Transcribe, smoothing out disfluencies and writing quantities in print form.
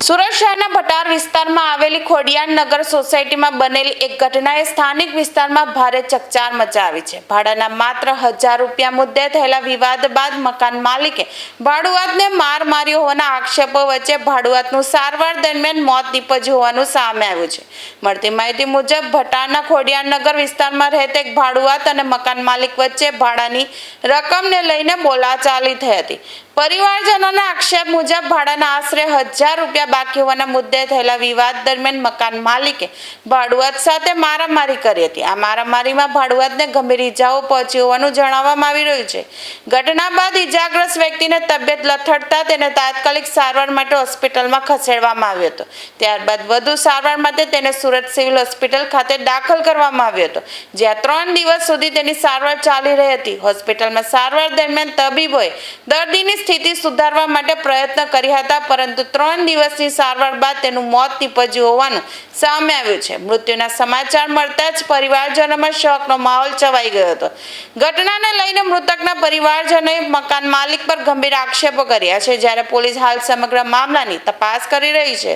સુરત શહેરના ભટાર વિસ્તારમાં આવેલી ખોડિયારનગર સોસાયટીમાં બનેલી એક ઘટનાએ સ્થાનિક વિસ્તારમાં ભારે ચકચાર મચાવી છે. ભાડાના માત્ર 1000 રૂપિયા મુદ્દે થયેલા વિવાદ બાદ મકાન માલિકે ભાડુઆતને માર માર્યો હોવાના આક્ષેપો વચ્ચે ભાડુઆતનું સારવાર દરમિયાન મોત નીપજ્યું હોવાનું સામે આવ્યું છે. મળતી માહિતી મુજબ ભટારના ખોડિયારનગર વિસ્તારમાં રહેતા એક ભાડુઆત અને મકાન માલિક વચ્ચે ભાડાની રકમને લઈને બોલાચાલી થઈ હતી. પરિવારજનોના આક્ષેપ મુજબ ભાડાના આશરે 1000 રૂપિયા બાકી હોવાના મુદ્દે થયેલા વિવાદ દરમિયાન મકાન માલિકે ભાડુઆત સાથે મારામારી કરી હતી. આ મારામારીમાં ભાડુઆતને ગંભીર ઈજાઓ પહોંચી હોવાનું જણાવવામાં આવી રહ્યું છે. ઘટના બાદ ઈજાગ્રસ્ત વ્યક્તિને તબિયત લથડતા તેને તાત્કાલિક સારવાર માટે હોસ્પિટલમાં ખસેડવામાં આવ્યો હતો. ત્યારબાદ વધુ સારવાર માટે તેને સુરત સિવિલ હોસ્પિટલ ખાતે દાખલ કરવામાં આવ્યો હતો, જ્યાં 3 દિવસ સુધી તેની સારવાર ચાલી રહી હતી. હોસ્પિટલમાં સારવાર દરમિયાન તબીબોએ દર્દીની સ્થિતિ સુધારવા માટે પ્રયત્ન કર્યા હતા, પરંતુ 3 દિવસની સારવાર બાદ તેનું મોત નીપજ્યું હોવાનું સામે આવ્યું છે. મૃત્યુના સમાચાર મળતા જ પરિવારજનોમાં શોકનો માહોલ છવાઈ ગયો હતો. ઘટનાને લઈને મૃતકના પરિવારજનોએ મકાન માલિક પર ગંભીર આક્ષેપો કર્યા છે, જ્યારે પોલીસ હાલ સમગ્ર મામલાની તપાસ કરી રહી છે.